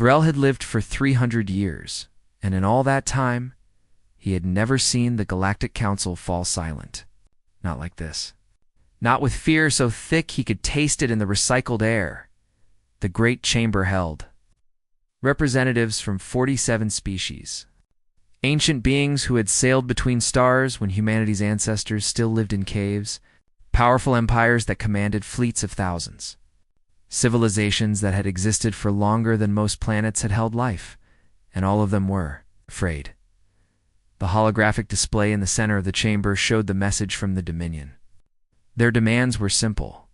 Varel had lived for 300 years, and in all that time, he had never seen the Galactic Council fall silent. Not like this. Not with fear so thick he could taste it in the recycled air. The great chamber held representatives from 47 species. Ancient beings who had sailed between stars when humanity's ancestors still lived in caves. Powerful empires that commanded fleets of thousands. Civilizations that had existed for longer than most planets had held life, and all of them were afraid. The holographic display in the center of the chamber showed the message from the Dominion. Their demands were simple.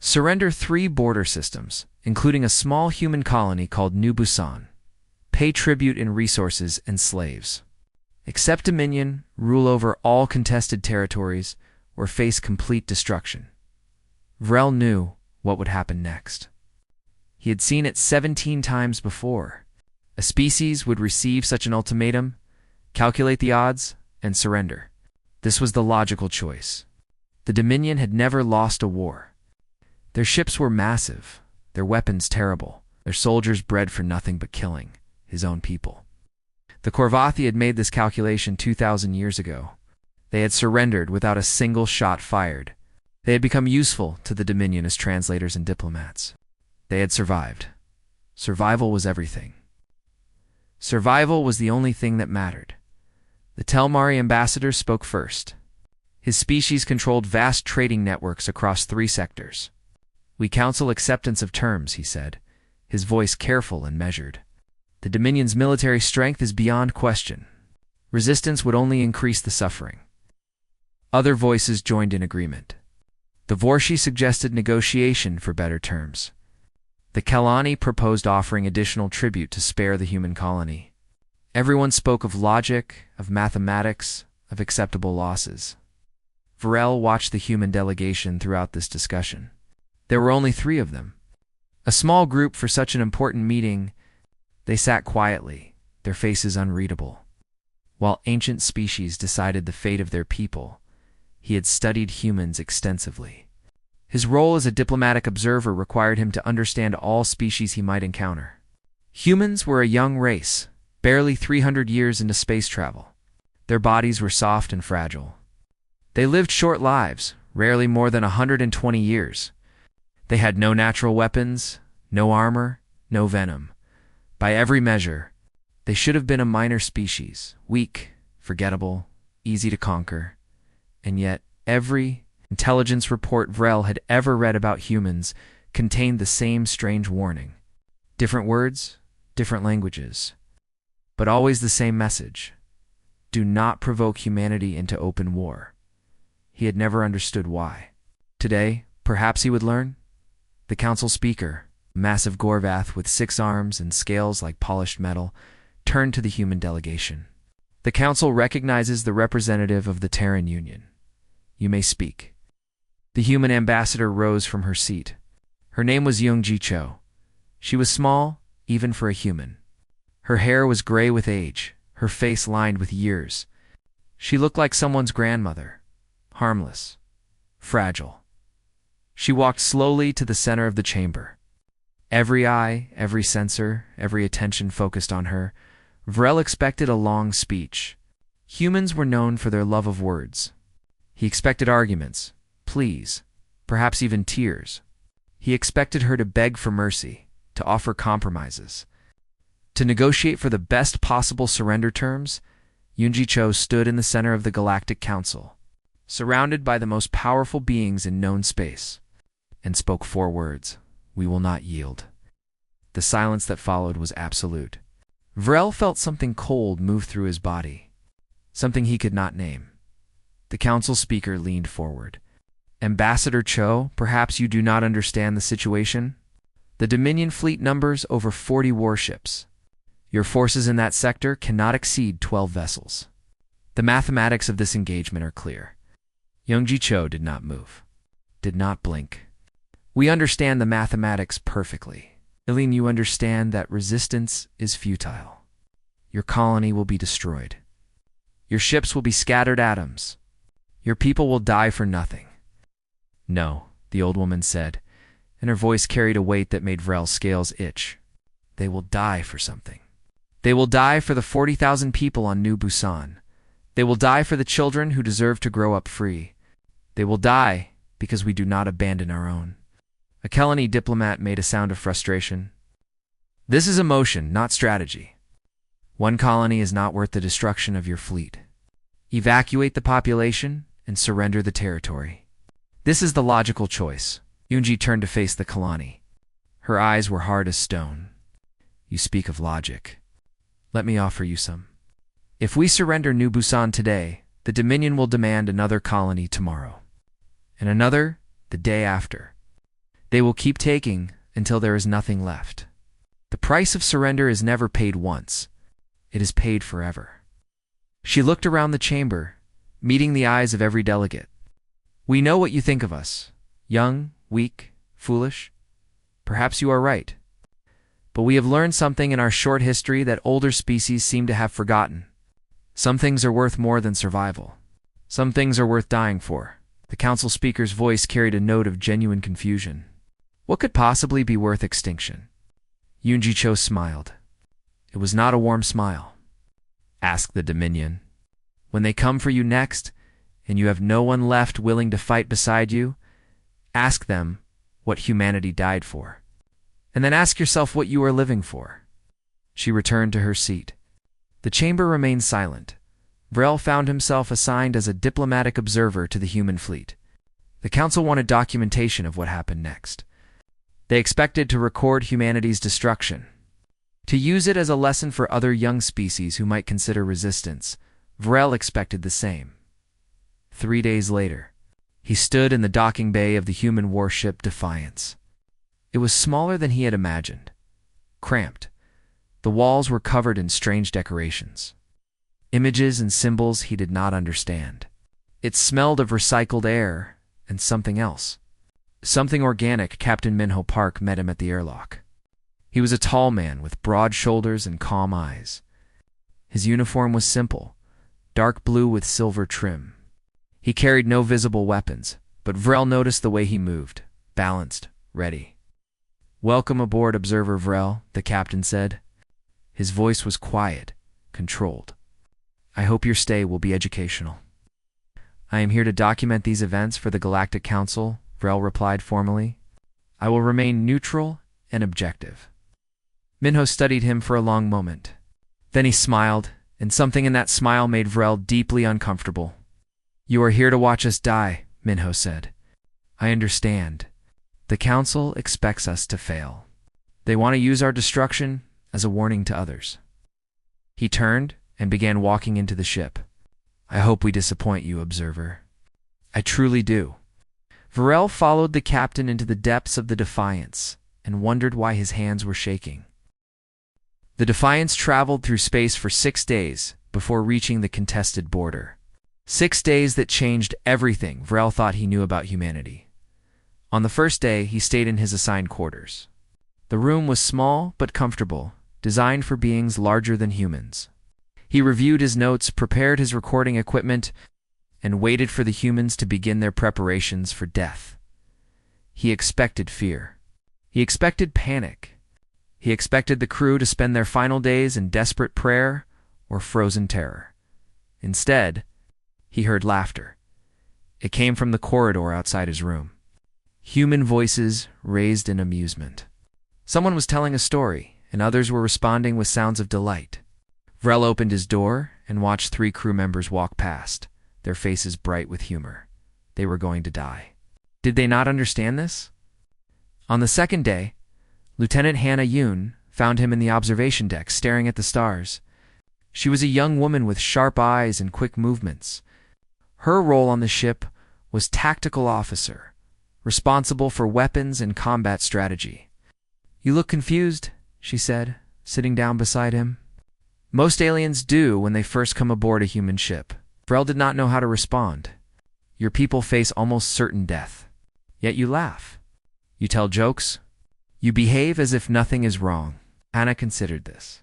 Surrender 3 border systems, including a small human colony called New Busan. Pay tribute in resources and slaves. Accept dominion, rule over all contested territories, or face complete destruction. Varel knew what would happen next. He had seen it 17 times before. A species would receive such an ultimatum, calculate the odds, and surrender. This was the logical choice. The Dominion had never lost a war. Their ships were massive, their weapons terrible, their soldiers bred for nothing but killing his own people. The Korvathi had made this calculation 2,000 years ago. They had surrendered without a single shot fired. They had become useful to the Dominion as translators and diplomats. They had survived. Survival was everything. Survival was the only thing that mattered. The Telmari ambassador spoke first. His species controlled vast trading networks across 3 sectors. "We counsel acceptance of terms," he said, his voice careful and measured. "The Dominion's military strength is beyond question. Resistance would only increase the suffering." Other voices joined in agreement. The Vorshi suggested negotiation for better terms. The Kalani proposed offering additional tribute to spare the human colony. Everyone spoke of logic, of mathematics, of acceptable losses. Varel watched the human delegation throughout this discussion. There were only 3 of them. A small group for such an important meeting. They sat quietly, their faces unreadable. While ancient species decided the fate of their people, he had studied humans extensively. His role as a diplomatic observer required him to understand all species he might encounter. Humans were a young race, barely 300 years into space travel. Their bodies were soft and fragile. They lived short lives, rarely more than 120 years. They had no natural weapons, no armor, no venom. By every measure, they should have been a minor species, weak, forgettable, easy to conquer. And yet, every intelligence report Varel had ever read about humans contained the same strange warning. Different words, different languages, but always the same message. Do not provoke humanity into open war. He had never understood why. Today, perhaps he would learn. The council speaker, a massive Gorvath with 6 arms and scales like polished metal, turned to the human delegation. "The council recognizes the representative of the Terran Union. You may speak." The human ambassador rose from her seat. Her name was Youngji Cho. She was small, even for a human. Her hair was gray with age, her face lined with years. She looked like someone's grandmother, harmless, fragile. She walked slowly to the center of the chamber. Every eye, every sensor, every attention focused on her. Varel expected a long speech. Humans were known for their love of words. He expected arguments, pleas, perhaps even tears. He expected her to beg for mercy, to offer compromises. To negotiate for the best possible surrender terms, Youngji Cho stood in the center of the Galactic Council, surrounded by the most powerful beings in known space, and spoke 4 words: "We will not yield." The silence that followed was absolute. Varel felt something cold move through his body, something he could not name. The council speaker leaned forward. "Ambassador Cho, perhaps you do not understand the situation? The Dominion fleet numbers over 40 warships. Your forces in that sector cannot exceed 12 vessels. The mathematics of this engagement are clear." Youngji Cho did not move, did not blink. "We understand the mathematics perfectly. Eileen, you understand that resistance is futile. Your colony will be destroyed. Your ships will be scattered atoms. Your people will die for nothing." "No," the old woman said, and her voice carried a weight that made Varel's scales itch. they will die for something. They will die for the 40,000 people on New Busan. They will die for the children who deserve to grow up free. They will die because we do not abandon our own. A Kelani diplomat made a sound of frustration. This is emotion, not strategy. One colony is not worth the destruction of your fleet. Evacuate the population and surrender the territory. This is the logical choice. Yoonji turned to face the Kalani. Her eyes were hard as stone. You speak of logic. Let me offer you some. If we surrender New Busan today, the Dominion will demand another colony tomorrow, and another the day after. They will keep taking until there is nothing left. The price of surrender is never paid once. It is paid forever. She looked around the chamber, meeting the eyes of every delegate. We know what you think of us. Young, weak, foolish. Perhaps you are right. But we have learned something in our short history that older species seem to have forgotten. Some things are worth more than survival. Some things are worth dying for. The council speaker's voice carried a note of genuine confusion. What could possibly be worth extinction? Yoonji Cho smiled. It was not a warm smile. Ask the Dominion. When they come for you next, and you have no one left willing to fight beside you, ask them what humanity died for. And then ask yourself what you are living for. She returned to her seat. The chamber remained silent. Vrel found himself assigned as a diplomatic observer to the human fleet. The council wanted documentation of what happened next. They expected to record humanity's destruction. To use it as a lesson for other young species who might consider resistance, Vrel expected the same. 3 days later, he stood in the docking bay of the human warship Defiance. It was smaller than he had imagined. Cramped. The walls were covered in strange decorations. Images and symbols he did not understand. It smelled of recycled air and something else. Something organic. Captain Minho Park met him at the airlock. He was a tall man with broad shoulders and calm eyes. His uniform was simple, dark blue with silver trim. He carried no visible weapons, but Vrel noticed the way he moved, balanced, ready. Welcome aboard, Observer Vrel, the captain said. His voice was quiet, controlled. I hope your stay will be educational. I am here to document these events for the Galactic Council, Vrel replied formally. I will remain neutral and objective. Minho studied him for a long moment. Then he smiled, and something in that smile made Vrel deeply uncomfortable. You are here to watch us die, Minho said. I understand. The Council expects us to fail. They want to use our destruction as a warning to others. He turned and began walking into the ship. I hope we disappoint you, Observer. I truly do. Vrel followed the captain into the depths of the Defiance and wondered why his hands were shaking. The Defiance traveled through space for 6 days before reaching the contested border. 6 days that changed everything Vrel thought he knew about humanity. On the first day, he stayed in his assigned quarters. The room was small but comfortable, designed for beings larger than humans. He reviewed his notes, prepared his recording equipment, and waited for the humans to begin their preparations for death. He expected fear. He expected panic. He expected the crew to spend their final days in desperate prayer or frozen terror. Instead, he heard laughter. It came from the corridor outside his room. Human voices raised in amusement. Someone was telling a story, and others were responding with sounds of delight. Vrel opened his door and watched 3 crew members walk past, their faces bright with humor. They were going to die. Did they not understand this? On the second day, Lieutenant Hannah Yoon found him in the observation deck staring at the stars. She was a young woman with sharp eyes and quick movements. Her role on the ship was tactical officer, responsible for weapons and combat strategy. You look confused, she said, sitting down beside him. Most aliens do when they first come aboard a human ship. Vrel did not know how to respond. Your people face almost certain death. Yet you laugh. You tell jokes. You behave as if nothing is wrong. Hannah considered this.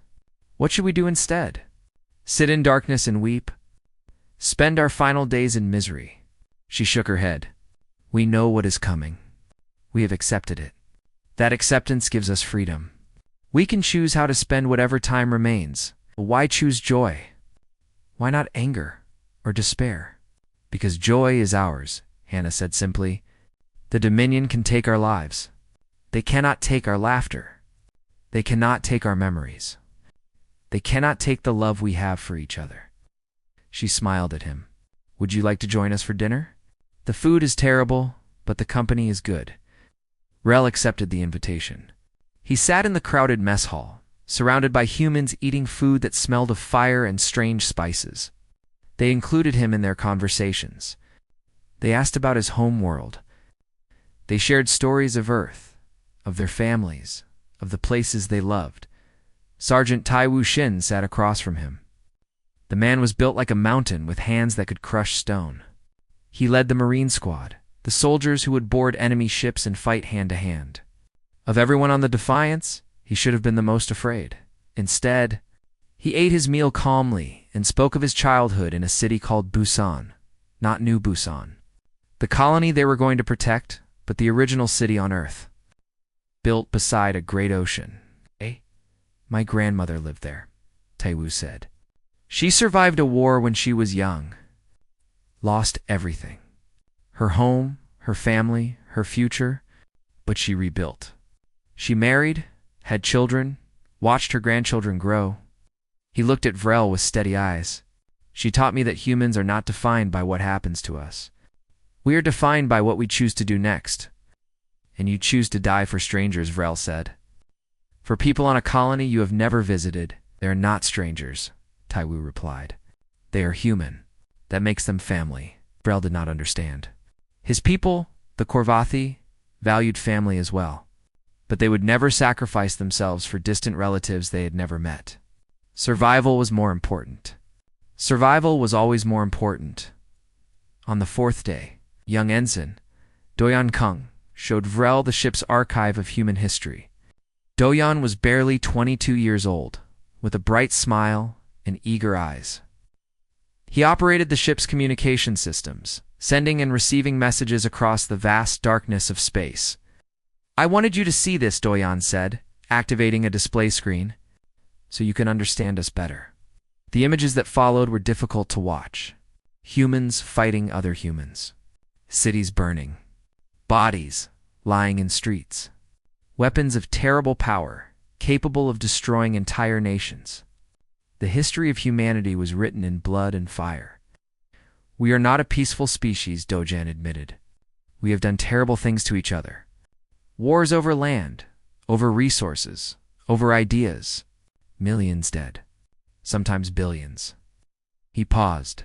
What should we do instead? Sit in darkness and weep? Spend our final days in misery? She shook her head. We know what is coming. We have accepted it. That acceptance gives us freedom. We can choose how to spend whatever time remains. Why choose joy? Why not anger or despair? Because joy is ours, Hannah said simply. The Dominion can take our lives. They cannot take our laughter. They cannot take our memories. They cannot take the love we have for each other. She smiled at him. Would you like to join us for dinner? The food is terrible, but the company is good. Rel accepted the invitation. He sat in the crowded mess hall, surrounded by humans eating food that smelled of fire and strange spices. They included him in their conversations. They asked about his home world. They shared stories of Earth, of their families, of the places they loved. Sergeant Tai Wu Shin sat across from him. The man was built like a mountain with hands that could crush stone. He led the Marine Squad, the soldiers who would board enemy ships and fight hand to hand. Of everyone on the Defiance, he should have been the most afraid. Instead, he ate his meal calmly and spoke of his childhood in a city called Busan, not New Busan. The colony they were going to protect, but the original city on Earth. Built beside a great ocean. My grandmother lived there, Taiwu said. She survived a war when she was young. Lost everything. Her home, her family, her future, but she rebuilt. She married, had children, watched her grandchildren grow. He looked at Vrel with steady eyes. She taught me that humans are not defined by what happens to us. We are defined by what we choose to do next. And you choose to die for strangers, Vrel said. For people on a colony you have never visited, they are not strangers, Taiwu replied. They are human. That makes them family. Vrel did not understand. His people, the Korvathi, valued family as well. But they would never sacrifice themselves for distant relatives they had never met. Survival was more important. Survival was always more important. On the fourth day, young ensign, Doyan Kung, showed Vrel the ship's archive of human history. Doyan was barely 22 years old, with a bright smile and eager eyes. He operated the ship's communication systems, sending and receiving messages across the vast darkness of space. I wanted you to see this, Doyan said, activating a display screen, so you can understand us better. The images that followed were difficult to watch. Humans fighting other humans. Cities burning. Bodies lying in streets. Weapons of terrible power, capable of destroying entire nations. The history of humanity was written in blood and fire. We are not a peaceful species, Dojan admitted. We have done terrible things to each other. Wars over land, over resources, over ideas. Millions dead. Sometimes billions. He paused.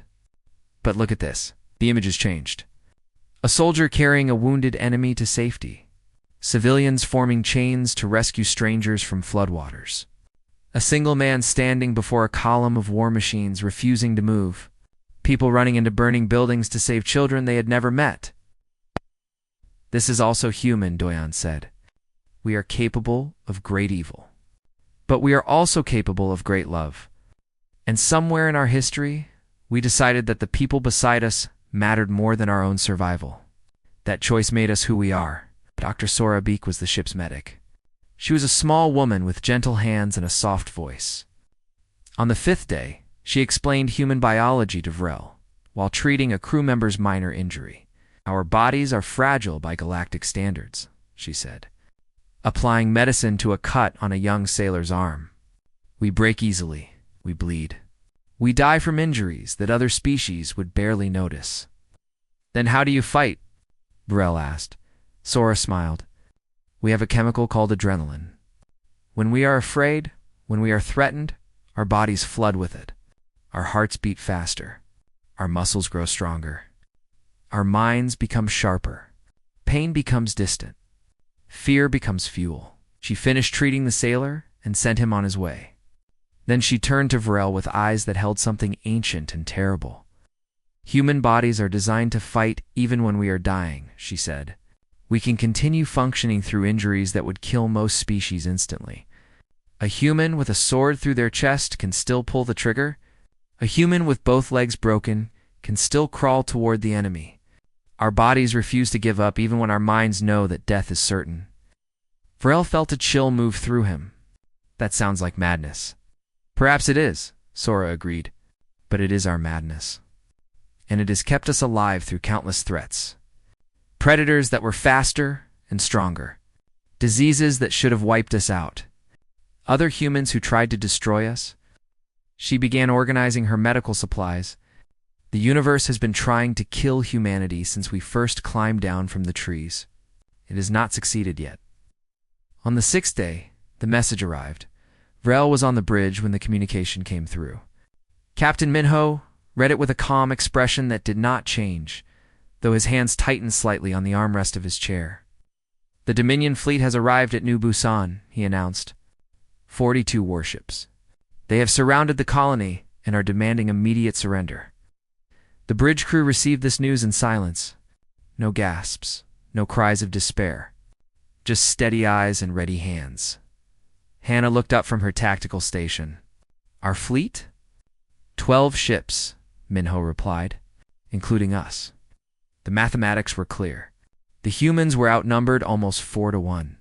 But look at this. The images changed. A soldier carrying a wounded enemy to safety. Civilians forming chains to rescue strangers from floodwaters. A single man standing before a column of war machines refusing to move. People running into burning buildings to save children they had never met. This is also human, Doyan said. We are capable of great evil. But we are also capable of great love. And somewhere in our history, we decided that the people beside us mattered more than our own survival. That choice made us who we are. Dr. Sora Beek was the ship's medic. She was a small woman with gentle hands and a soft voice. On the fifth day, she explained human biology to Vrel, while treating a crew member's minor injury. Our bodies are fragile by galactic standards, she said, applying medicine to a cut on a young sailor's arm. We break easily, we bleed. We die from injuries that other species would barely notice. Then how do you fight? Vrel asked. Sora smiled. We have a chemical called adrenaline. When we are afraid, when we are threatened, our bodies flood with it. Our hearts beat faster. Our muscles grow stronger. Our minds become sharper. Pain becomes distant. Fear becomes fuel. She finished treating the sailor and sent him on his way. Then she turned to Vrel with eyes that held something ancient and terrible. Human bodies are designed to fight even when we are dying, she said. We can continue functioning through injuries that would kill most species instantly. A human with a sword through their chest can still pull the trigger. A human with both legs broken can still crawl toward the enemy. Our bodies refuse to give up even when our minds know that death is certain. Vrel felt a chill move through him. That sounds like madness. Perhaps it is, Sora agreed. But it is our madness. And it has kept us alive through countless threats. Predators that were faster and stronger. Diseases that should have wiped us out. Other humans who tried to destroy us. She began organizing her medical supplies. The universe has been trying to kill humanity since we first climbed down from the trees. It has not succeeded yet. On the sixth day, the message arrived. Vrel was on the bridge when the communication came through. Captain Minho read it with a calm expression that did not change, though his hands tightened slightly on the armrest of his chair. The Dominion fleet has arrived at New Busan, he announced. 42 warships. They have surrounded the colony and are demanding immediate surrender. The bridge crew received this news in silence. No gasps, no cries of despair. Just steady eyes and ready hands. Hannah looked up from her tactical station. Our fleet? 12 ships, Minho replied, including us. The mathematics were clear. The humans were outnumbered almost 4-1.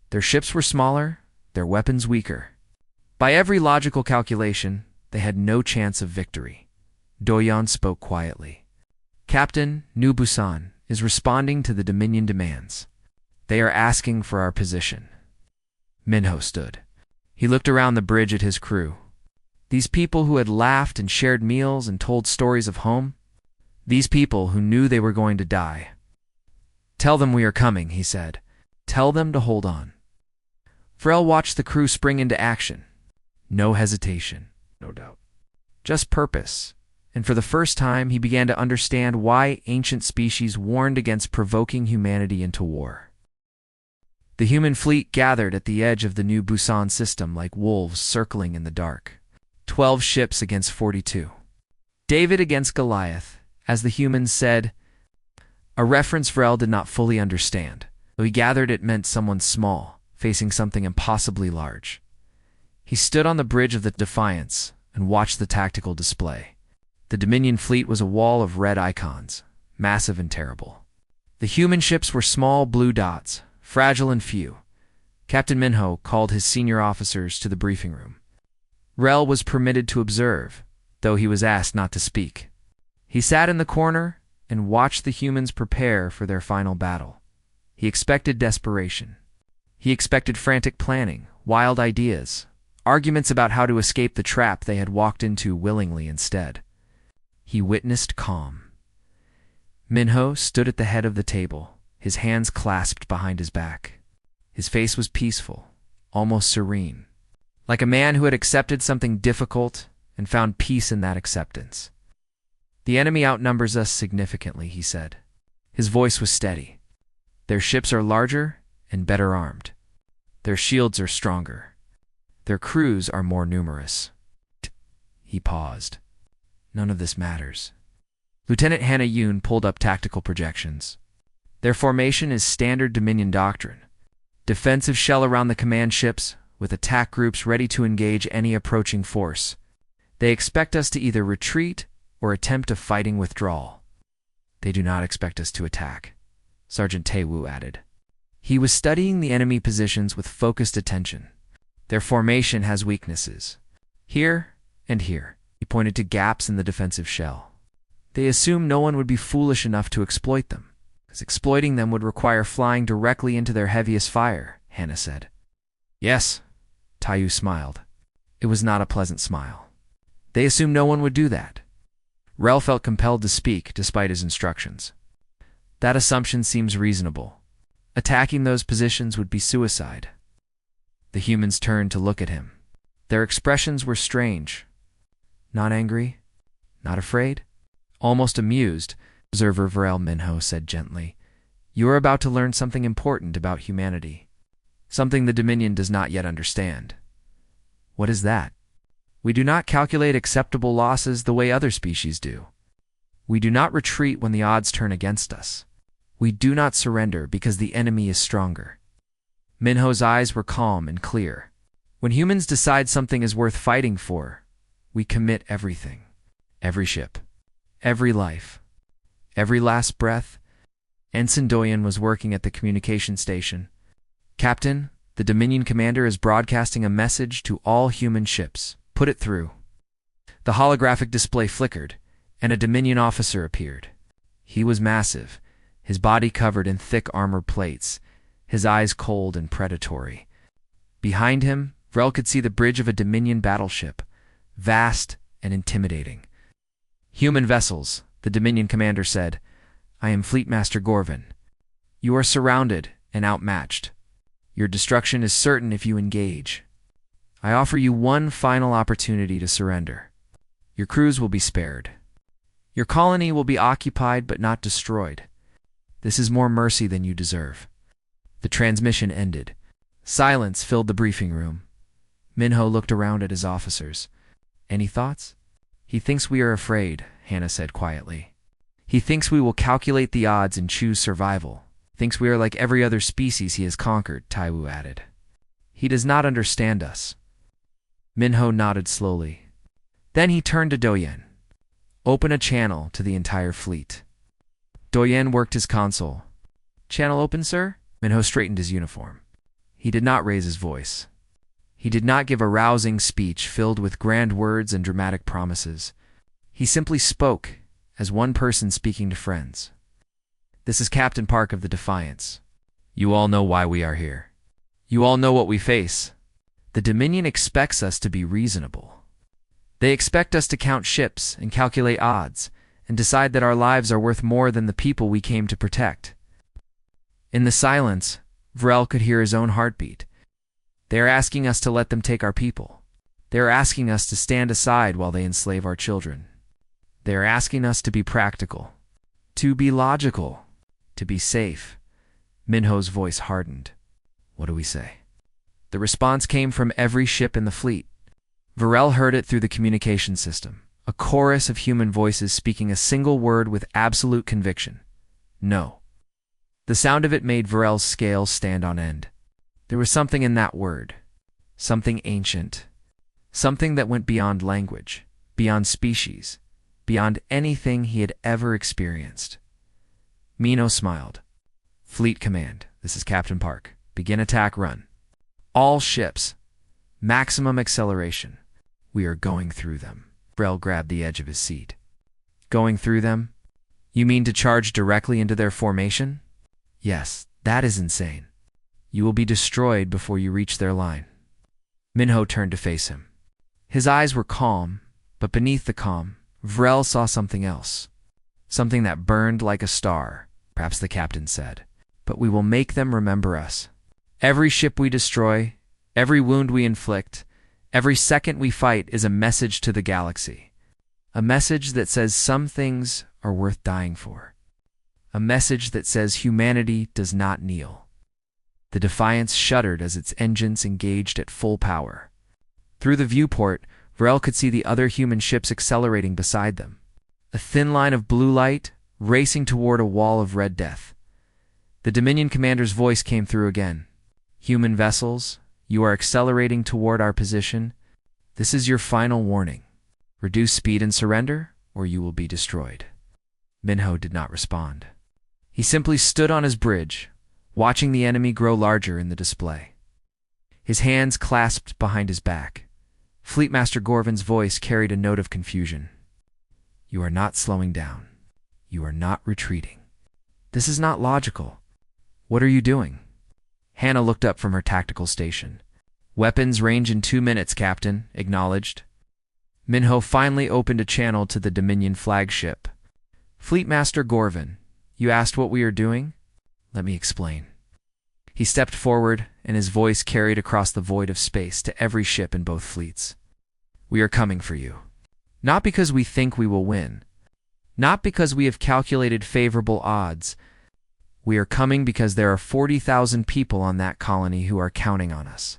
Their ships were smaller, their weapons weaker. By every logical calculation, they had no chance of victory. Doyon spoke quietly. Captain, New Busan is responding to the Dominion demands. They are asking for our position. Minho stood. He looked around the bridge at his crew. These people who had laughed and shared meals and told stories of home. These people who knew they were going to die. Tell them we are coming, he said. Tell them to hold on. Vrel watched the crew spring into action. No hesitation, no doubt. Just purpose. And for the first time, he began to understand why ancient species warned against provoking humanity into war. The human fleet gathered at the edge of the New Busan system like wolves circling in the dark. 12 ships against 42. David against Goliath, as the humans said. A reference Vrel did not fully understand, though he gathered it meant someone small, facing something impossibly large. He stood on the bridge of the Defiance and watched the tactical display. The Dominion fleet was a wall of red icons, massive and terrible. The human ships were small blue dots, fragile and few. Captain Minho called his senior officers to the briefing room. Vrel was permitted to observe, though he was asked not to speak. He sat in the corner and watched the humans prepare for their final battle. He expected desperation. He expected frantic planning, wild ideas, arguments about how to escape the trap they had walked into willingly instead. He witnessed calm. Minho stood at the head of the table, his hands clasped behind his back. His face was peaceful, almost serene, like a man who had accepted something difficult and found peace in that acceptance. The enemy outnumbers us significantly, he said. His voice was steady. Their ships are larger and better armed. Their shields are stronger. Their crews are more numerous. He paused. None of this matters. Lieutenant Hannah Yoon pulled up tactical projections. Their formation is standard Dominion doctrine. Defensive shell around the command ships, with attack groups ready to engage any approaching force. They expect us to either retreat or attempt a fighting withdrawal. They do not expect us to attack, Sergeant Tae-woo added. He was studying the enemy positions with focused attention. Their formation has weaknesses. Here and here. He pointed to gaps in the defensive shell. They assume no one would be foolish enough to exploit them, because exploiting them would require flying directly into their heaviest fire, Hannah said. Yes, Tae-woo smiled. It was not a pleasant smile. They assume no one would do that. Vrel felt compelled to speak despite his instructions. That assumption seems reasonable. Attacking those positions would be suicide. The humans turned to look at him. Their expressions were strange. Not angry? Not afraid? Almost amused, Observer Vrel Minho said gently. You are about to learn something important about humanity. Something the Dominion does not yet understand. What is that? We do not calculate acceptable losses the way other species do. We do not retreat when the odds turn against us. We do not surrender because the enemy is stronger. Minho's eyes were calm and clear. When humans decide something is worth fighting for, we commit everything. Every ship. Every life. Every last breath. Ensign Doyen was working at the communication station. Captain, The Dominion commander is broadcasting a message to all human ships. Put it through." The holographic display flickered, and a Dominion officer appeared. He was massive, his body covered in thick armor plates, his eyes cold and predatory. Behind him, Vrel could see the bridge of a Dominion battleship, vast and intimidating. "Human vessels," the Dominion commander said. "I am Fleet Master Gorvin. You are surrounded and outmatched. Your destruction is certain if you engage. I offer you one final opportunity to surrender. Your crews will be spared. Your colony will be occupied but not destroyed. This is more mercy than you deserve." The transmission ended. Silence filled the briefing room. Minho looked around at his officers. "Any thoughts?" "He thinks we are afraid," Hannah said quietly. "He thinks we will calculate the odds and choose survival. Thinks we are like every other species he has conquered," Taiwu added. "He does not understand us." Minho nodded slowly. Then he turned to Doyen. "Open a channel to the entire fleet." Doyen worked his console. "Channel open, sir?" Minho straightened his uniform. He did not raise his voice. He did not give a rousing speech filled with grand words and dramatic promises. He simply spoke as one person speaking to friends. "This is Captain Park of the Defiance. You all know why we are here. You all know what we face. The Dominion expects us to be reasonable. They expect us to count ships and calculate odds and decide that our lives are worth more than the people we came to protect." In the silence, Vrel could hear his own heartbeat. "They are asking us to let them take our people. They are asking us to stand aside while they enslave our children. They are asking us to be practical, to be logical, to be safe." Minho's voice hardened. "What do we say?" The response came from every ship in the fleet. Vrel heard it through the communication system, a chorus of human voices speaking a single word with absolute conviction. "No." The sound of it made Vrel's scales stand on end. There was something in that word, something ancient, something that went beyond language, beyond species, beyond anything he had ever experienced. Minho smiled. "Fleet Command, this is Captain Park. Begin attack run. All ships. Maximum acceleration. We are going through them." Vrel grabbed the edge of his seat. "Going through them? You mean to charge directly into their formation?" "Yes, that is insane. You will be destroyed before you reach their line." Minho turned to face him. His eyes were calm, but beneath the calm, Vrel saw something else. Something that burned like a star, perhaps the captain said. "But we will make them remember us. Every ship we destroy, every wound we inflict, every second we fight is a message to the galaxy. A message that says some things are worth dying for. A message that says humanity does not kneel." The Defiance shuddered as its engines engaged at full power. Through the viewport, Vrel could see the other human ships accelerating beside them. A thin line of blue light racing toward a wall of red death. The Dominion commander's voice came through again. "Human vessels, you are accelerating toward our position. This is your final warning. Reduce speed and surrender, or you will be destroyed." Minho did not respond. He simply stood on his bridge, watching the enemy grow larger in the display. His hands clasped behind his back. Fleetmaster Gorvin's voice carried a note of confusion. "You are not slowing down. You are not retreating. This is not logical. What are you doing?" Hannah looked up from her tactical station. "Weapons range in 2 minutes, Captain," acknowledged. Minho finally opened a channel to the Dominion flagship. "Fleetmaster Gorvin, you asked what we are doing? Let me explain." He stepped forward, and his voice carried across the void of space to every ship in both fleets. "We are coming for you. Not because we think we will win. Not because we have calculated favorable odds. We are coming because there are 40,000 people on that colony who are counting on us.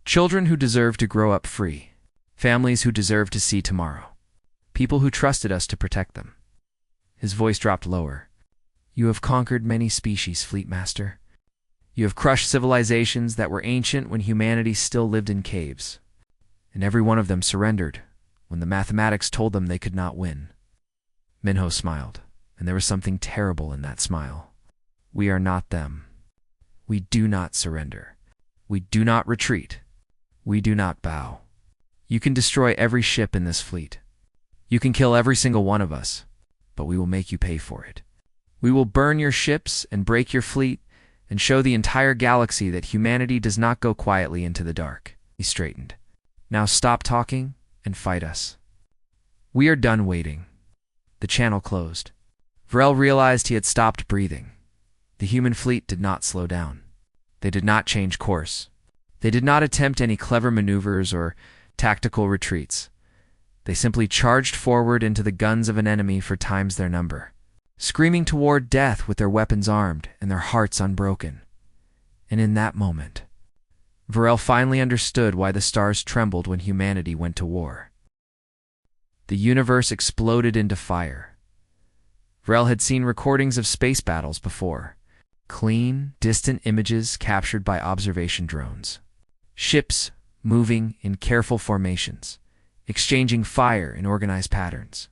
Children who deserve to grow up free. Families who deserve to see tomorrow. People who trusted us to protect them." His voice dropped lower. "You have conquered many species, Fleetmaster. You have crushed civilizations that were ancient when humanity still lived in caves. And every one of them surrendered when the mathematics told them they could not win." Minho smiled, and there was something terrible in that smile. "We are not them. We do not surrender. We do not retreat. We do not bow. You can destroy every ship in this fleet. You can kill every single one of us, but we will make you pay for it. We will burn your ships and break your fleet and show the entire galaxy that humanity does not go quietly into the dark." He straightened. "Now stop talking and fight us. We are done waiting." The channel closed. Varel realized he had stopped breathing. The human fleet did not slow down. They did not change course. They did not attempt any clever maneuvers or tactical retreats. They simply charged forward into the guns of an enemy for times their number, screaming toward death with their weapons armed and their hearts unbroken. And in that moment, Varel finally understood why the stars trembled when humanity went to war. The universe exploded into fire. Varel had seen recordings of space battles before. Clean, distant images captured by observation drones. Ships moving in careful formations, exchanging fire in organized patterns.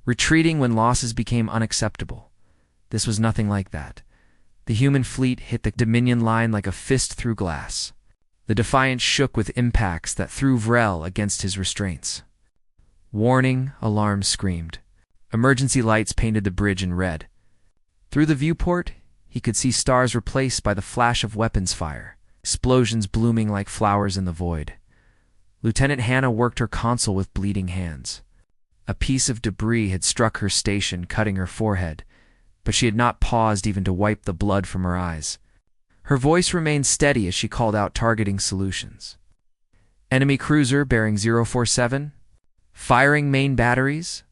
Retreating when losses became unacceptable. This was nothing like that. The human fleet hit the Dominion line like a fist through glass. The Defiant shook with impacts that threw Varel against his restraints. Warning alarms screamed. Emergency lights painted the bridge in red. Through the viewport, he could see stars replaced by the flash of weapons fire, explosions blooming like flowers in the void. Lieutenant Hannah worked her console with bleeding hands. A piece of debris had struck her station, cutting her forehead, but she had not paused even to wipe the blood from her eyes. Her voice remained steady as she called out targeting solutions. "Enemy cruiser bearing 047, firing main batteries."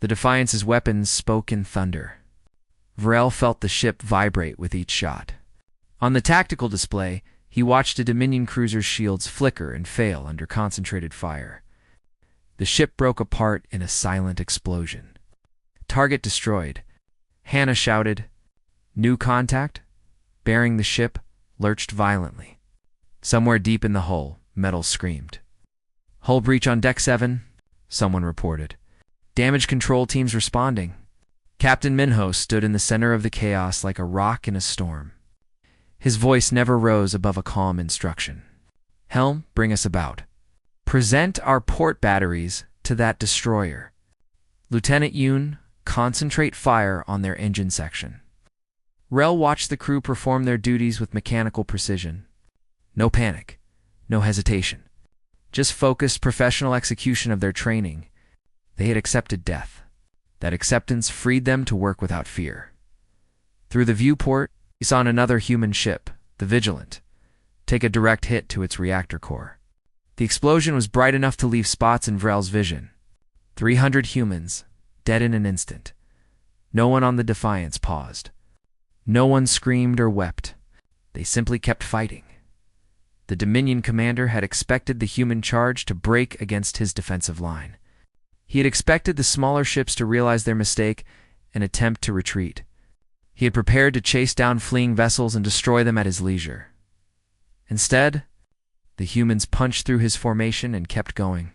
The Defiance's weapons spoke in thunder. Varel felt the ship vibrate with each shot. On the tactical display, he watched a Dominion cruiser's shields flicker and fail under concentrated fire. The ship broke apart in a silent explosion. Target destroyed. Hannah shouted. New contact? Bearing the ship, lurched violently. Somewhere deep in the hull, metal screamed. "Hull breach on Deck 7, someone reported. "Damage control teams responding." Captain Minho stood in the center of the chaos like a rock in a storm. His voice never rose above a calm instruction. "Helm, bring us about. Present our port batteries to that destroyer. Lieutenant Yoon, concentrate fire on their engine section." Rel watched the crew perform their duties with mechanical precision. No panic, no hesitation. Just focused professional execution of their training. They had accepted death. That acceptance freed them to work without fear. Through the viewport, he saw another human ship, the Vigilant, take a direct hit to its reactor core. The explosion was bright enough to leave spots in Vrel's vision. 300 humans, dead in an instant. No one on the Defiance paused. No one screamed or wept. They simply kept fighting. The Dominion commander had expected the human charge to break against his defensive line. He had expected the smaller ships to realize their mistake and attempt to retreat. He had prepared to chase down fleeing vessels and destroy them at his leisure. Instead, the humans punched through his formation and kept going.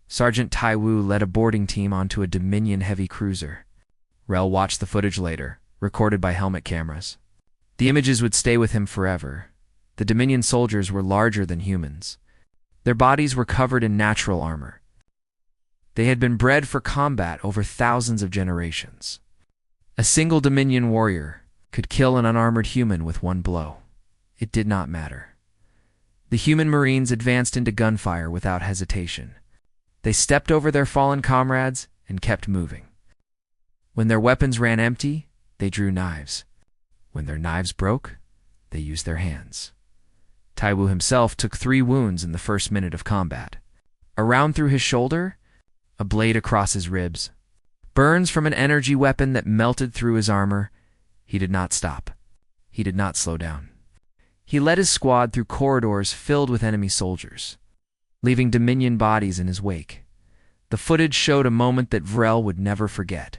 Sergeant Tai Wu led a boarding team onto a Dominion heavy cruiser. Rel watched the footage later, recorded by helmet cameras. The images would stay with him forever. The Dominion soldiers were larger than humans. Their bodies were covered in natural armor. They had been bred for combat over thousands of generations. A single Dominion warrior could kill an unarmored human with one blow. It did not matter. The human Marines advanced into gunfire without hesitation. They stepped over their fallen comrades and kept moving. When their weapons ran empty, they drew knives. When their knives broke, they used their hands. Taiwu himself took 3 wounds in the first minute of combat. A round through his shoulder, a blade across his ribs. Burns from an energy weapon that melted through his armor. He did not stop. He did not slow down. He led his squad through corridors filled with enemy soldiers, leaving Dominion bodies in his wake. The footage showed a moment that Vrel would never forget.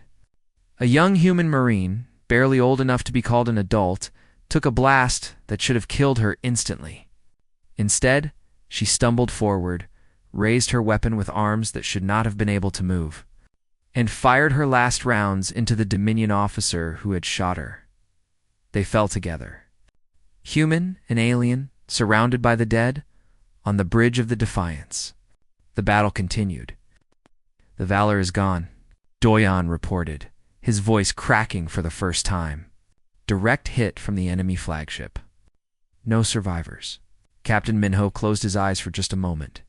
A young human Marine, barely old enough to be called an adult, took a blast that should have killed her instantly. Instead, she stumbled forward, raised her weapon with arms that should not have been able to move, and fired her last rounds into the Dominion officer who had shot her. They fell together. Human and alien, surrounded by the dead, on the bridge of the Defiance. The battle continued. "The Valor is gone," Doyon reported, his voice cracking for the first time. Direct hit from the enemy flagship. No survivors. Captain Minho closed his eyes for just a moment.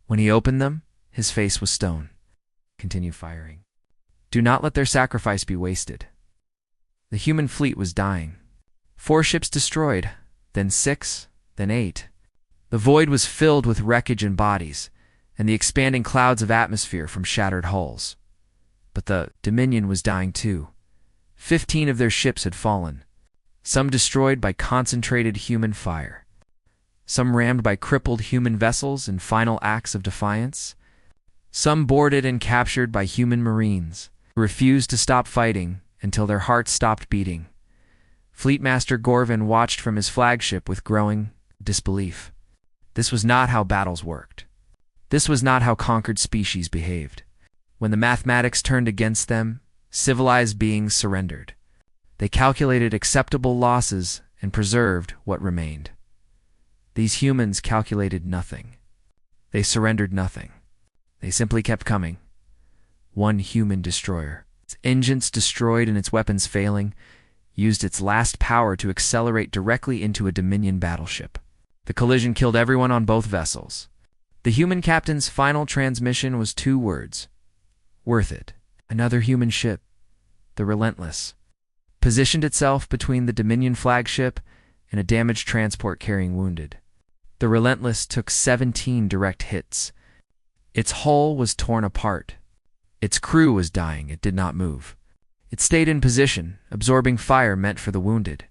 When he opened them, his face was stone. Continue firing. Do not let their sacrifice be wasted. The human fleet was dying. 4 ships destroyed, then 6, then 8. The void was filled with wreckage and bodies, and the expanding clouds of atmosphere from shattered hulls. But the Dominion was dying too. 15 of their ships had fallen, some destroyed by concentrated human fire, some rammed by crippled human vessels in final acts of defiance, some boarded and captured by human marines who refused to stop fighting until their hearts stopped beating. Fleetmaster Gorvin watched from his flagship with growing disbelief. This was not how battles worked. This was not how conquered species behaved. When the mathematics turned against them, civilized beings surrendered. They calculated acceptable losses and preserved what remained. These humans calculated nothing. They surrendered nothing. They simply kept coming. One human destroyer, its engines destroyed and its weapons failing, used its last power to accelerate directly into a Dominion battleship. The collision killed everyone on both vessels. The human captain's final transmission was 2 words. Worth it. Another human ship, the Relentless, positioned itself between the Dominion flagship and a damaged transport carrying wounded. The Relentless took 17 direct hits. Its hull was torn apart. Its crew was dying. It did not move. It stayed in position, absorbing fire meant for the wounded,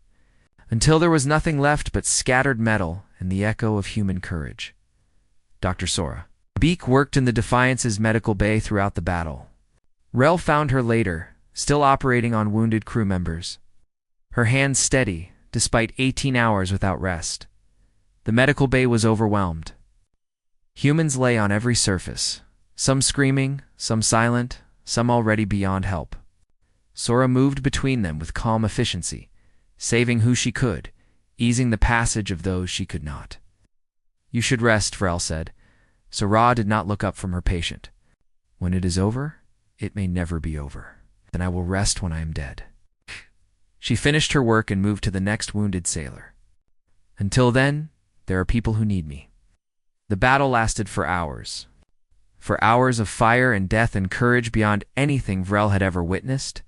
until there was nothing left but scattered metal and the echo of human courage. Dr. Sora. Beak worked in the Defiance's medical bay throughout the battle. Rel found her later, still operating on wounded crew members. Her hands steady, despite 18 hours without rest. The medical bay was overwhelmed. Humans lay on every surface, some screaming, some silent, some already beyond help. Sora moved between them with calm efficiency, saving who she could, easing the passage of those she could not. "You should rest," Vrel said. Sora did not look up from her patient. "When it is over, it may never be over. Then I will rest when I am dead." She finished her work and moved to the next wounded sailor. "Until then, there are people who need me." The battle lasted for hours. For hours of fire and death and courage beyond anything Vrel had ever witnessed.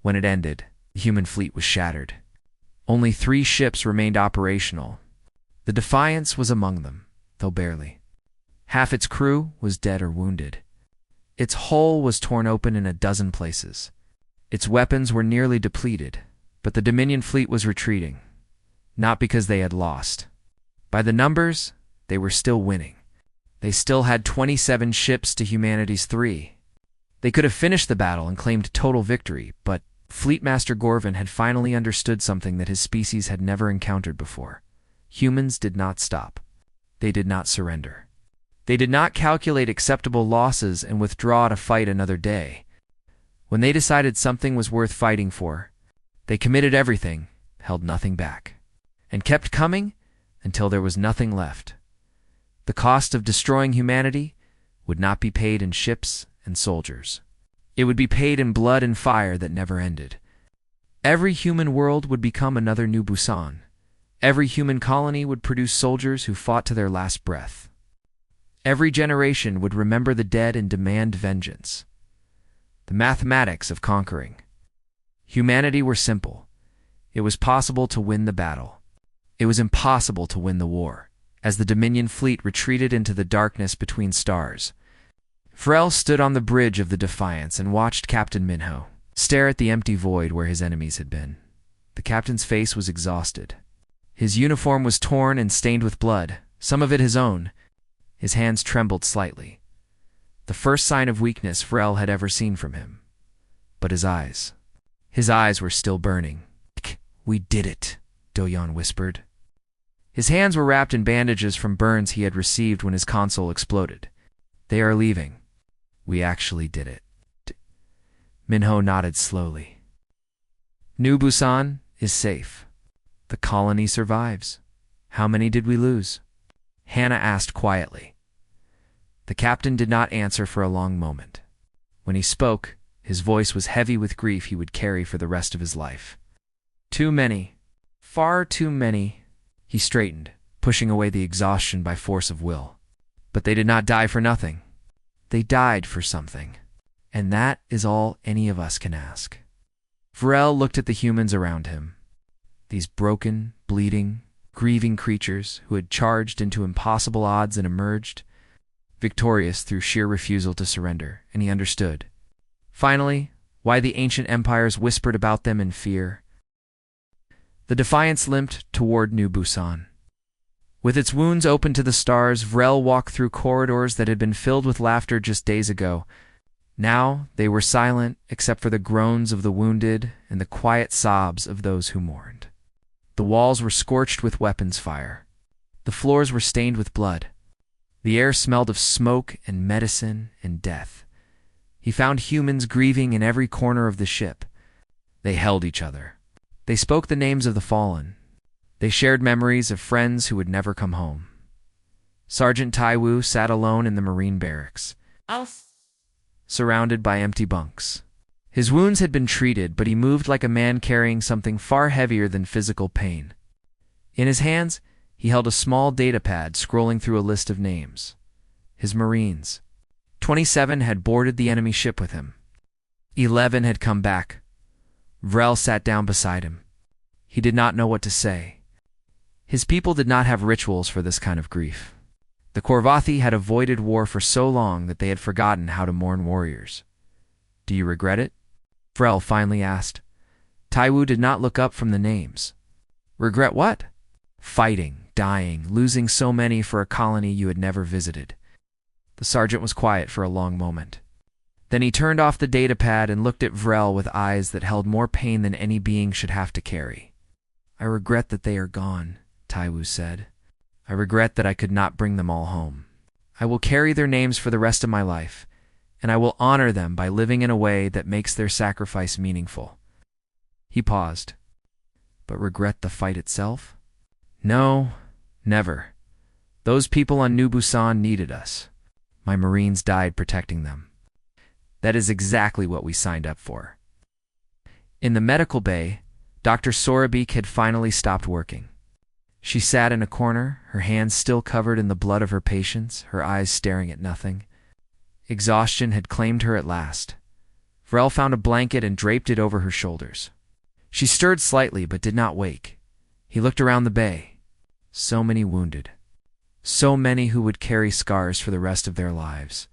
When it ended, the human fleet was shattered. Only 3 ships remained operational. The Defiance was among them, though barely. Half its crew was dead or wounded. Its hull was torn open in a dozen places. Its weapons were nearly depleted, but the Dominion fleet was retreating. Not because they had lost. By the numbers, they were still winning. They still had 27 ships to humanity's 3. They could have finished the battle and claimed total victory, but Fleetmaster Gorvin had finally understood something that his species had never encountered before. Humans did not stop. They did not surrender. They did not calculate acceptable losses and withdraw to fight another day. When they decided something was worth fighting for, they committed everything, held nothing back, and kept coming until there was nothing left. The cost of destroying humanity would not be paid in ships and soldiers. It would be paid in blood and fire that never ended. Every human world would become another New Busan. Every human colony would produce soldiers who fought to their last breath. Every generation would remember the dead and demand vengeance. The mathematics of conquering. Humanity were simple. It was possible to win the battle. It was impossible to win the war. As the Dominion fleet retreated into the darkness between stars, Vrel stood on the bridge of the Defiance and watched Captain Minho stare at the empty void where his enemies had been. The captain's face was exhausted. His uniform was torn and stained with blood, some of it his own. His hands trembled slightly. The first sign of weakness Vrel had ever seen from him. But his eyes were still burning. "We did it," Doyon whispered. His hands were wrapped in bandages from burns he had received when his console exploded. "They are leaving. We actually did it." Minho nodded slowly. "New Busan is safe. The colony survives. How many did we lose? Hannah asked quietly. The captain did not answer for a long moment. When he spoke, his voice was heavy with grief he would carry for the rest of his life. Too many. Far too many. He straightened, pushing away the exhaustion by force of will. But they did not die for nothing. They died for something. And that is all any of us can ask. Varel looked at the humans around him. These broken, bleeding, grieving creatures who had charged into impossible odds and emerged victorious through sheer refusal to surrender, and he understood. Finally, why the ancient empires whispered about them in fear. The Defiance limped toward New Busan. With its wounds open to the stars, Vrel walked through corridors that had been filled with laughter just days ago. Now they were silent except for the groans of the wounded and the quiet sobs of those who mourned. The walls were scorched with weapons fire. The floors were stained with blood. The air smelled of smoke and medicine and death. He found humans grieving in every corner of the ship. They held each other. They spoke the names of the fallen. They shared memories of friends who would never come home. Sergeant Taiwu sat alone in the Marine barracks, surrounded by empty bunks. His wounds had been treated, but he moved like a man carrying something far heavier than physical pain. In his hands, he held a small data pad scrolling through a list of names. His Marines. 27 had boarded the enemy ship with him. 11 had come back. Vrel sat down beside him. He did not know what to say. His people did not have rituals for this kind of grief. The Korvathi had avoided war for so long that they had forgotten how to mourn warriors. Do you regret it? Vrel finally asked. Taiwu did not look up from the names. Regret what? Fighting, dying, losing so many for a colony you had never visited. The sergeant was quiet for a long moment. Then he turned off the data pad and looked at Vrel with eyes that held more pain than any being should have to carry. I regret that they are gone, Taiwu said. I regret that I could not bring them all home. I will carry their names for the rest of my life, and I will honor them by living in a way that makes their sacrifice meaningful. He paused. But regret the fight itself? No, never. Those people on New Busan needed us. My Marines died protecting them. That is exactly what we signed up for. In the medical bay, Dr. Sorabik had finally stopped working. She sat in a corner, her hands still covered in the blood of her patients, her eyes staring at nothing. Exhaustion had claimed her at last. Vrel found a blanket and draped it over her shoulders. She stirred slightly but did not wake. He looked around the bay. So many wounded. So many who would carry scars for the rest of their lives.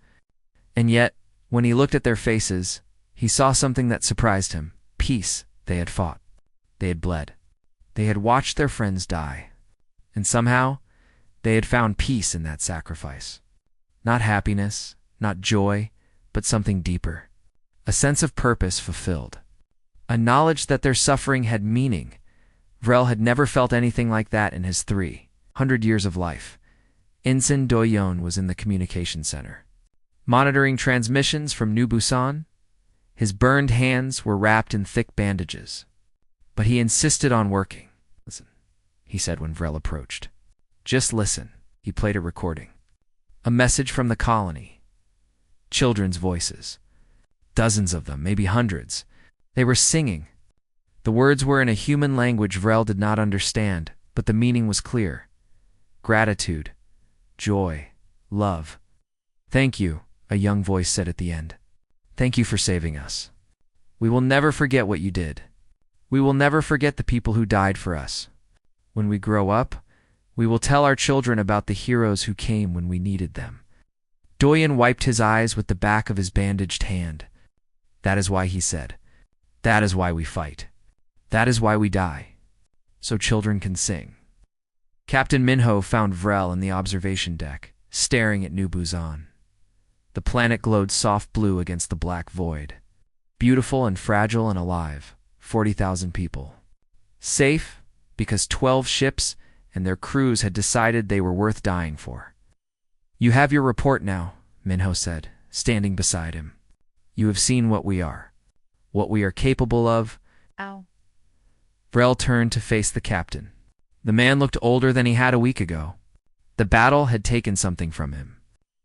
And yet, when he looked at their faces, he saw something that surprised him. Peace. They had fought. They had bled. They had watched their friends die. And somehow, they had found peace in that sacrifice. Not happiness, not joy, but something deeper. A sense of purpose fulfilled. A knowledge that their suffering had meaning. Vrel had never felt anything like that in his 300 years of life. Ensign Doyon was in the communication center, monitoring transmissions from New Busan. His burned hands were wrapped in thick bandages. But he insisted on working. Listen, he said when Vrel approached. Just listen. He played a recording. A message from the colony. Children's voices. Dozens of them, maybe hundreds. They were singing. The words were in a human language Vrel did not understand, but the meaning was clear. Gratitude. Joy. Love. Thank you, a young voice said at the end. Thank you for saving us. We will never forget what you did. We will never forget the people who died for us. When we grow up, we will tell our children about the heroes who came when we needed them. Doyen wiped his eyes with the back of his bandaged hand. That is why he said, that is why we fight. That is why we die. So children can sing. Captain Minho found Vrel in the observation deck, staring at New Busan. The planet glowed soft blue against the black void. Beautiful and fragile and alive. 40,000 people. Safe, because 12 ships and their crews had decided they were worth dying for. You have your report now, Minho said, standing beside him. You have seen what we are capable of. Ow. Vrel turned to face the captain. The man looked older than he had a week ago. The battle had taken something from him.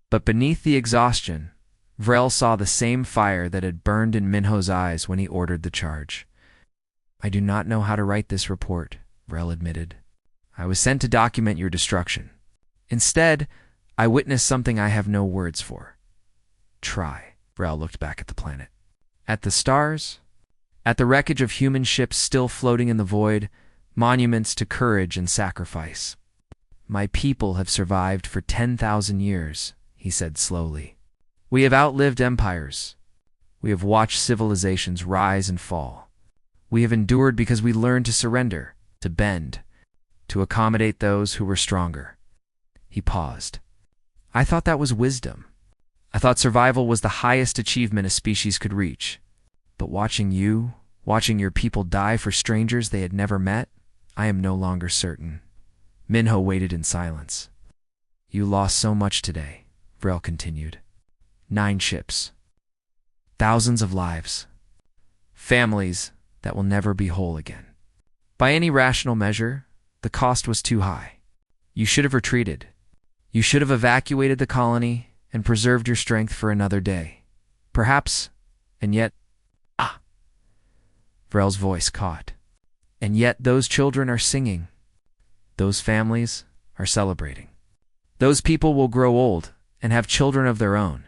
But beneath the exhaustion, Vrel saw the same fire that had burned in Minho's eyes when he ordered the charge. "I do not know how to write this report," Vrel admitted. "I was sent to document your destruction. Instead, I witnessed something I have no words for." "Try." Vrel looked back at the planet. At the stars? At the wreckage of human ships still floating in the void, monuments to courage and sacrifice. "My people have survived for 10,000 years, he said slowly. "We have outlived empires. We have watched civilizations rise and fall. We have endured because we learned to surrender, to bend, to accommodate those who were stronger." He paused. "I thought that was wisdom. I thought survival was the highest achievement a species could reach. But watching your people die for strangers they had never met, I am no longer certain." Minho waited in silence. "You lost so much today," Vrel continued. 9 ships. Thousands of lives. Families that will never be whole again. By any rational measure, the cost was too high. You should have retreated. You should have evacuated the colony and preserved your strength for another day. Perhaps, and yet... Vrel's voice caught. "And yet those children are singing. Those families are celebrating. Those people will grow old and have children of their own,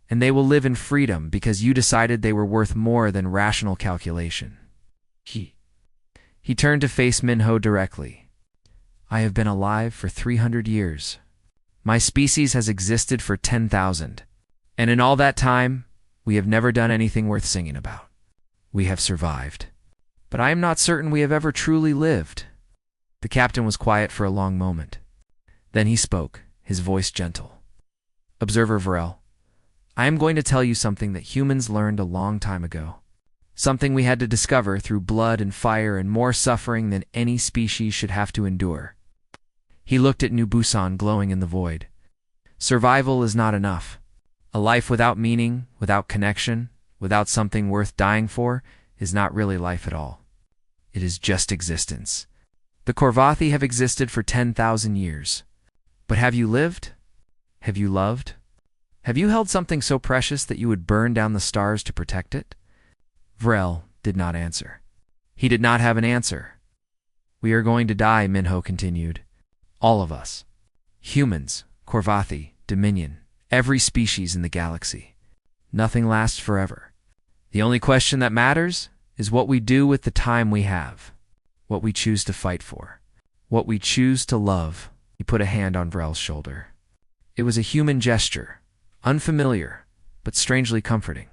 and they will live in freedom because you decided they were worth more than rational calculation." He turned to face Minho directly. "I have been alive for 300 years. My species has existed for 10,000, and in all that time, we have never done anything worth singing about. We have survived. But I am not certain we have ever truly lived." The captain was quiet for a long moment. Then he spoke, his voice gentle. "Observer Vrel, I am going to tell you something that humans learned a long time ago. Something we had to discover through blood and fire and more suffering than any species should have to endure." He looked at New Busan glowing in the void. "Survival is not enough. A life without meaning, without connection, without something worth dying for, is not really life at all. It is just existence. The Korvathi have existed for 10,000 years. But have you lived? Have you loved? Have you held something so precious that you would burn down the stars to protect it?" Vrel did not answer. He did not have an answer. "We are going to die," Minho continued. "All of us. Humans, Korvathi, Dominion, every species in the galaxy. Nothing lasts forever. The only question that matters is what we do with the time we have, what we choose to fight for, what we choose to love." He put a hand on Vrel's shoulder. It was a human gesture, unfamiliar, but strangely comforting.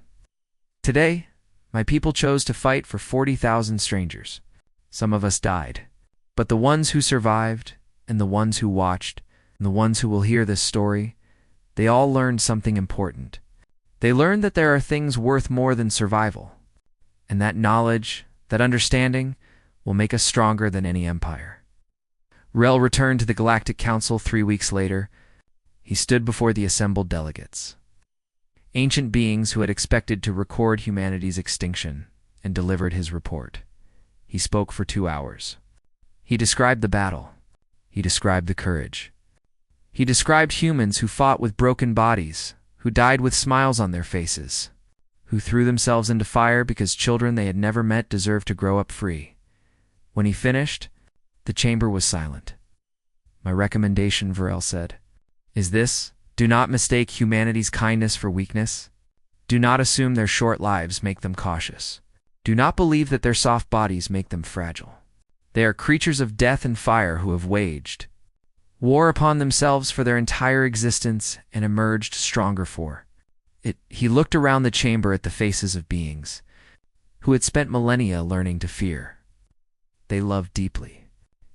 "Today, my people chose to fight for 40,000 strangers. Some of us died, but the ones who survived, and the ones who watched, and the ones who will hear this story, they all learned something important. They learned that there are things worth more than survival, and that knowledge, that understanding, will make us stronger than any empire." Vrel returned to the Galactic Council 3 weeks later. He stood before the assembled delegates. Ancient beings who had expected to record humanity's extinction, and delivered his report. He spoke for 2 hours. He described the battle. He described the courage. He described humans who fought with broken bodies, who died with smiles on their faces, who threw themselves into fire because children they had never met deserved to grow up free. When he finished, the chamber was silent. "My recommendation," Vrel said, "is this: do not mistake humanity's kindness for weakness. Do not assume their short lives make them cautious. Do not believe that their soft bodies make them fragile. They are creatures of death and fire who have waged war upon themselves for their entire existence and emerged stronger for it." He looked around the chamber at the faces of beings who had spent millennia learning to fear. They love deeply,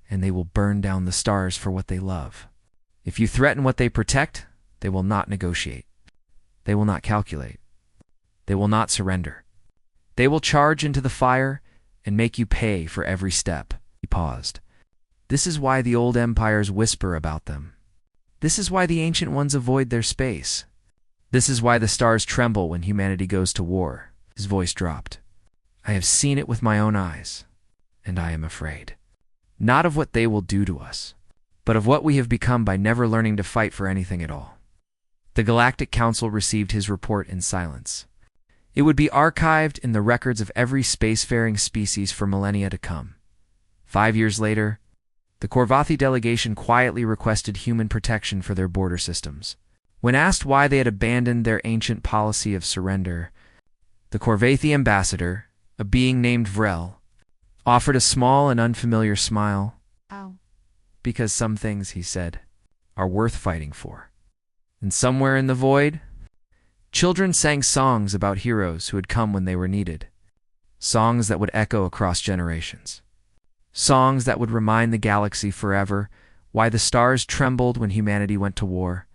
and they will burn down the stars for what they love. If you threaten what they protect, they will not negotiate. They will not calculate. They will not surrender. They will charge into the fire and make you pay for every step. He paused. "This is why the old empires whisper about them. This is why the ancient ones avoid their space. This is why the stars tremble when humanity goes to war." His voice dropped. "I have seen it with my own eyes, and I am afraid." not of what they will do to us, but of what we have become by never learning to fight for anything at all. The Galactic Council received his report in silence. It would be archived in the records of every spacefaring species for millennia to come. 5 years later, the Korvathi delegation quietly requested human protection for their border systems. When asked why they had abandoned their ancient policy of surrender, the Korvathi ambassador, a being named Vrel, offered a small and unfamiliar smile. Ow. Because some things, he said, are worth fighting for. And somewhere in the void, children sang songs about heroes who had come when they were needed. Songs that would echo across generations. Songs that would remind the galaxy forever why the stars trembled when humanity went to war,